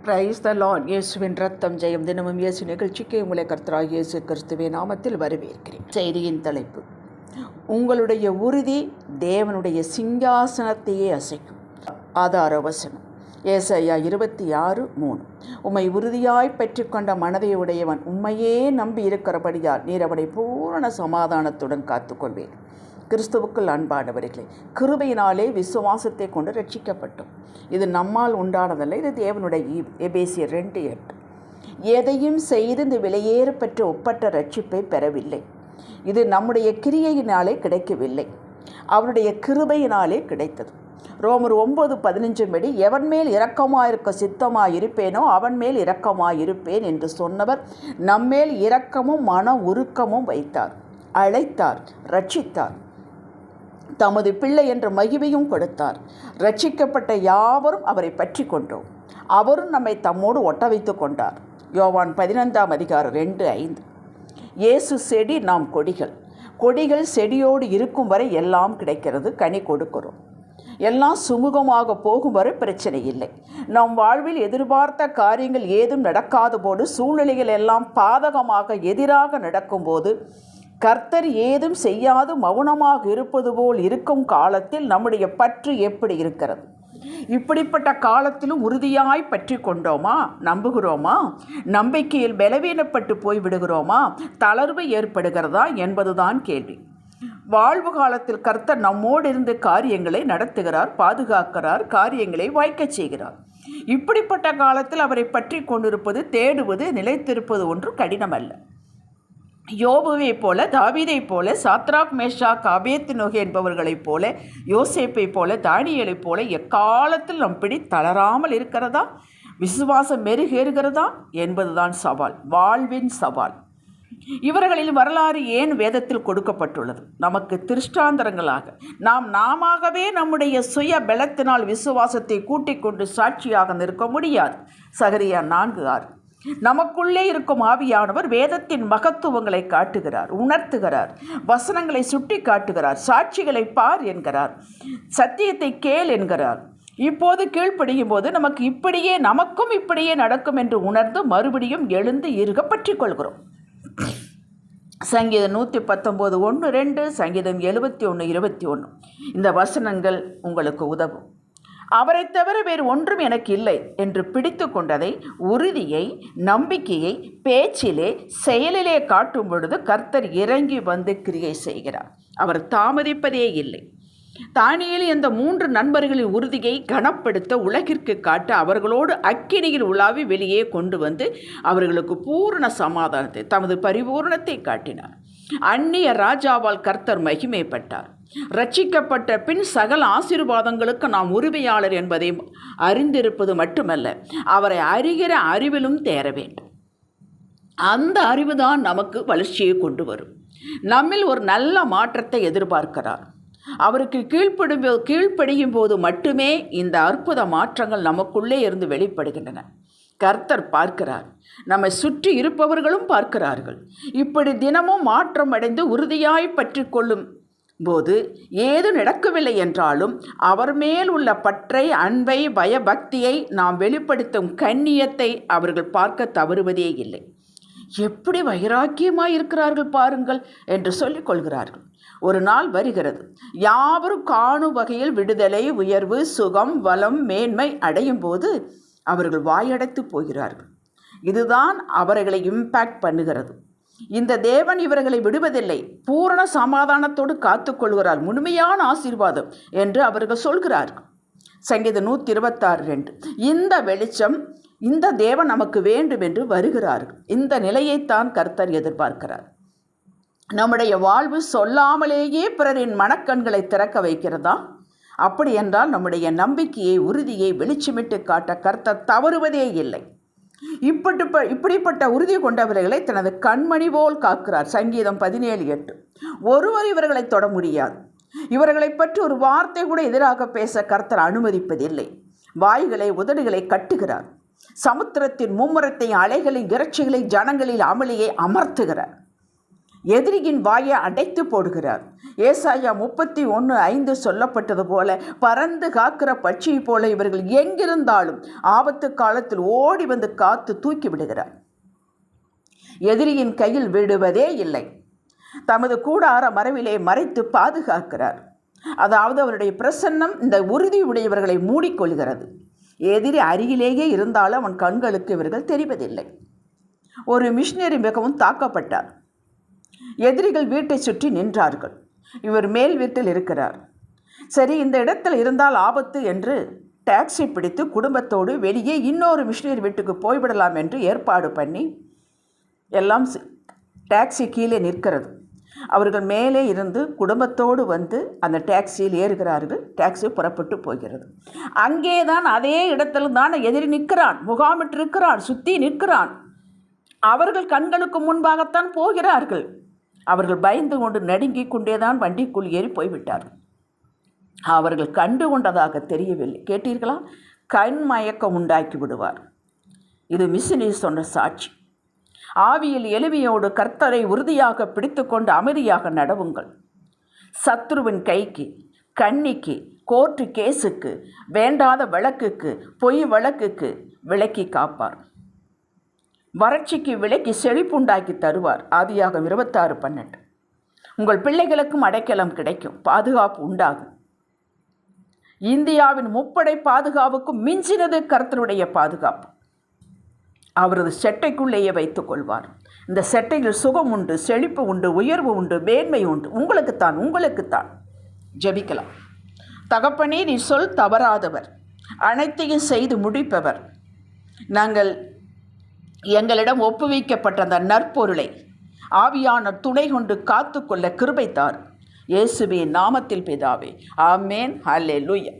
Praise the Lord. இயேசுவின் ரத்தம் ஜெயம். தினமும் இயேசு நிகழ்ச்சிக்கு உங்களை கர்த்தராகிய இயேசு கிறிஸ்துவின் நாமத்தில் வரவேற்கிறேன். செய்தியின் தலைப்பு: உங்களுடைய உறுதி தேவனுடைய சிங்காசனத்தையே அசைக்கும். ஆதார வசனம் ஏசாயா 26:3. உம்மை உறுதியாய் பெற்றுக்கொண்ட மனதை உடையவன் உம்மையே நம்பி இருக்கிறபடியால் நீர் அவனை பூரண சமாதானத்துடன் காத்துக்கொள்வேன். கிறிஸ்துவுக்குள் அன்பானவர்களே, கிருபையினாலே விசுவாசத்தை கொண்டு ரட்சிக்கப்பட்டோம். இது நம்மால் உண்டானதல்ல, இது தேவனுடைய எபேசியர் 2:8. எதையும் செய்து இந்த விலையேற பெற்ற ஒப்பற்ற ரட்சிப்பை பெறவில்லை. இது நம்முடைய கிரியையினாலே கிடைக்கவில்லை, அவருடைய கிருபையினாலே கிடைத்தது. ரோமர் 9:15 படி, எவன் மேல் இரக்கமாயிருக்க சித்தமாயிருப்பேனோ அவன் மேல் இரக்கமாயிருப்பேன் என்று சொன்னவர் நம்மேல் இரக்கமும் மன உருக்கமும் வைத்தார், அழைத்தார், ரட்சித்தார், தமது பிள்ளை என்ற மகிமையும் கொடுத்தார். ரட்சிக்கப்பட்ட யாவரும் அவரை பற்றி கொண்டோம், அவரும் நம்மை தம்மோடு ஒட்ட வைத்து கொண்டார். யோவான் 15:2-5. இயேசு செடி, நாம் கொடிகள். கொடிகள் செடியோடு இருக்கும் வரை எல்லாம் கிடைக்கிறது, கனி கொடுக்கிறோம். எல்லாம் சுமூகமாக போகும் வரை பிரச்சனை இல்லை. நம் வாழ்வில் எதிர்பார்த்த காரியங்கள் ஏதும் நடக்காத போது, சூழ்நிலைகள் எல்லாம் பாதகமாக எதிராக நடக்கும்போது, கர்த்தர் ஏதும் செய்யாது மௌனமாக இருப்பது போல் இருக்கும் காலத்தில் நம்முடைய பற்று எப்படி இருக்கிறது? இப்படிப்பட்ட காலத்திலும் உறுதியாய் பற்றி கொண்டோமா? நம்புகிறோமா? நம்பிக்கையில் பலவீனப்பட்டு போய்விடுகிறோமா? தளர்வு ஏற்படுகிறதா என்பதுதான் கேள்வி. வாழ்வு காலத்தில் கர்த்தர் நம்மோடு இருந்து காரியங்களை நடத்துகிறார், பாதுகாக்கிறார், காரியங்களை வாய்க்கச் செய்கிறார். இப்படிப்பட்ட காலத்தில் அவரை பற்றி கொண்டிருப்பது, தேடுவது, நிலைத்திருப்பது ஒன்று கடினமல்ல. யோபுவை போல, தாவீதை போல, சாத்ராக், மேஷாக், ஆபேத்நேகோ என்பவர்களைப் போல, யோசேப்பை போல, தானியேலைப் போல எக்காலத்தில் நம் பிடி தளராமல் இருக்கிறதா? விசுவாசம் மெருகேறுகிறதா என்பதுதான் சவால், வாழ்வின் சவால். இவர்களின் வரலாறு ஏன் வேதத்தில் கொடுக்கப்பட்டுள்ளது? நமக்கு திருஷ்டாந்தரங்களாக. நாமவே நம்முடைய சுய பலத்தினால் விசுவாசத்தை கூட்டிக் கொண்டு சாட்சியாக நிற்க முடியாது. சகரியா 4:6. நமக்குள்ளே இருக்கும் ஆவியானவர் வேதத்தின் மகத்துவங்களை காட்டுகிறார், உணர்த்துகிறார், வசனங்களை சுட்டி காட்டுகிறார், சாட்சிகளை பார் என்கிறார், சத்தியத்தை கேள் என்கிறார். இப்போது கீழ்ப்படியும் போது நமக்கும் இப்படியே நடக்கும் என்று உணர்ந்து மறுபடியும் எழுந்து இருக பற்றி கொள்கிறோம். சங்கீதம் 119:1-2, சங்கீதம் 71:21. இந்த வசனங்கள் உங்களுக்கு உதவும். அவரை தவிர வேறு ஒன்றும் எனக்கு இல்லை என்று பிடித்து கொண்டதை, உறுதியை, நம்பிக்கையை பேச்சிலே, செயலிலே காட்டும் பொழுது கர்த்தர் இறங்கி வந்து கிரியை செய்கிறார். அவர் தாமதிப்பதே இல்லை. தானியேல் இந்த 3 நண்பர்களின் உறுதியை கனப்படுத்த, உலகிற்கு காட்ட, அவர்களோடு அக்கினியில் உலாவி வெளியே கொண்டு வந்து அவர்களுக்கு பூரண சமாதானத்தை, தமது பரிபூரணத்தை காட்டினார். அந்நிய ராஜாவால் கர்த்தர் மகிமைப்பட்டார். ரட்சிக்கப்பட்ட பின் சகல ஆசீர்வாதங்களுக்கு நாம் உரிமையாளர் என்பதை அறிந்திருப்பது மட்டுமல்ல, அவரை அறிகிற அறிவிலும் தேர வேண்டும். அந்த அறிவுதான் நமக்கு வளர்ச்சியை கொண்டு வரும். நம்மில் ஒரு நல்ல மாற்றத்தை எதிர்பார்க்கிறார். அவருக்கு கீழ்ப்படியும் போது மட்டுமே இந்த அற்புத மாற்றங்கள் நமக்குள்ளே இருந்து வெளிப்படுகின்றன. கர்த்தர் பார்க்கிறார், நம்மை சுற்றி இருப்பவர்களும் பார்க்கிறார்கள். இப்படி தினமும் மாற்றம் அடைந்து உறுதியாய் பற்றி கொள்ளும் போது ஏது நடக்கவில்லை என்றாலும் அவர் மேல் உள்ள பற்றை, அன்பை, பயபக்தியை நாம் வெளிப்படுத்தும் கண்ணியத்தை அவர்கள் பார்க்க தவறுவதே இல்லை. எப்படி வைராக்கியமாய் இருக்கிறார்கள் பாருங்கள் என்று சொல்லிக் கொள்கிறார்கள். ஒரு நாள் வருகிறது, யாவரும் காணும் வகையில் விடுதலை, உயர்வு, சுகம், வளம், மேன்மை அடையும் போது அவர்கள் வாயடைத்து போகிறார்கள். இதுதான் அவர்களை இம்பேக்ட் பண்ணுகிறது. இந்த தேவன் இவர்களை விடுவதில்லை, பூரண சமாதானத்தோடு காத்துக்கொள்கிறார், முழுமையான ஆசீர்வாதம் என்று அவர்கள் சொல்கிறார்கள். சங்கீதம் 126:2. இந்த வெளிச்சம், இந்த தேவன் நமக்கு வேண்டும் என்று வருகிறார்கள். இந்த நிலையைத்தான் கர்த்தர் எதிர்பார்க்கிறார். நம்முடைய வாழ்வு சொல்லாமலேயே பிறரின் மனக்கண்களை திறக்க வைக்கிறதா? அப்படி என்றால் நம்முடைய நம்பிக்கையை, உறுதியை வெளிச்சமிட்டு காட்ட கர்த்தர் தவறுவதே இல்லை. இப்படிப்பட்ட உறுதி கொண்டவர்களை தனது கண்மணி போல் காக்கிறார். சங்கீதம் 17:8. ஒருவர் இவர்களை தொட முடியாது. இவர்களை பற்றி ஒரு வார்த்தை கூட எதிராக பேச கர்த்தர் அனுமதிப்பதில்லை. வாய்களை, உதடுகளை கட்டுகிறார். சமுத்திரத்தின் மும்முரத்தை, அலைகளின் இறைச்சிகளை, ஜனங்களில் அமளியை அமர்த்துகிறார். எதிரியின் வாயை அடைத்து போடுகிறார். ஏசாயா 31:5 சொல்லப்பட்டது போல, பறந்து காக்கிற பட்சியை போல இவர்கள் எங்கிருந்தாலும் ஆபத்து காலத்தில் ஓடி வந்து காத்து தூக்கி விடுகிறார். எதிரியின் கையில் விடுவதே இல்லை. தமது கூடார மறைவிலே மறைத்து பாதுகாக்கிறார். அதாவது அவருடைய பிரசன்னம் இந்த உறுதி உடையவர்களை மூடிக்கொள்கிறது. எதிரி அருகிலேயே இருந்தாலும் அவன் கண்களுக்கு இவர்கள் தெரிவதில்லை. ஒரு மிஷினரி மிகவும் தாக்கப்பட்டார். எதிரிகள் வீட்டை சுற்றி நின்றார்கள். இவர் மேல் வீட்டில் இருக்கிறார். சரி, இந்த இடத்தில் இருந்தால் ஆபத்து என்று டாக்ஸி பிடித்து குடும்பத்தோடு வெளியே இன்னொரு மிஷினரி வீட்டுக்கு போய்விடலாம் என்று ஏற்பாடு பண்ணி, எல்லாம் டாக்ஸி கீழே நிற்கிறது. அவர்கள் மேலே இருந்து குடும்பத்தோடு வந்து அந்த டாக்ஸியில் ஏறுகிறார்கள். டாக்ஸி புறப்பட்டு போகிறது. அங்கே தான், அதே இடத்துல தான் எதிரி நிற்கிறான், முகாமிட்டிருக்கிறான், சுற்றி நிற்கிறான். அவர்கள் கண்களுக்கு முன்பாகத்தான் போகிறார்கள். அவர்கள் பயந்து கொண்டு நடுங்கிக் கொண்டேதான் வண்டிக்குள் ஏறி போய்விட்டார்கள். அவர்கள் கண்டு கொண்டதாக தெரியவில்லை. கேட்டீர்களா? கண் மயக்கம் உண்டாக்கி விடுவார். இது மிஷினரி சொன்ன சாட்சி. ஆவியில் எளிமையோடு கர்த்தரை உறுதியாக பிடித்து கொண்டு அமைதியாக நடவுங்கள். சத்ருவின் கைக்கு, கண்ணிக்கு, கோர்ட்டு கேஸுக்கு, வேண்டாத வழக்குக்கு, பொய் வழக்குக்கு விலக்கி காப்பார். வறட்சிக்கு விலக்கி செழிப்புண்டாக்கி தருவார். ஆதியாகமம் 26:12. உங்கள் பிள்ளைகளுக்கும் அடைக்கலம் கிடைக்கும், பாதுகாப்பு உண்டாகும். இந்தியாவின் முப்படை பாதுகாப்புக்கும் மிஞ்சினது கர்த்தருடைய பாதுகாப்பு. அவரது செட்டைக்குள்ளேயே வைத்துக் கொள்வார். இந்த செட்டையில் சுகம் உண்டு, செழிப்பு உண்டு, உயர்வு உண்டு, மேன்மை உண்டு. உங்களுக்குத்தான். ஜெபிக்கலாம். தகப்பனே, நீ சொல் தவறாதவர், அனைத்தையும் செய்து முடிப்பவர். நாங்கள் எங்களிடம் ஒப்புவிக்கப்பட்ட அந்த நற்பொருளை ஆவியான துணை கொண்டு காத்து கொள்ள கிருபை தார். இயேசுவின் நாமத்தில் பிதாவே, ஆமென். ஹல்லேலூயா.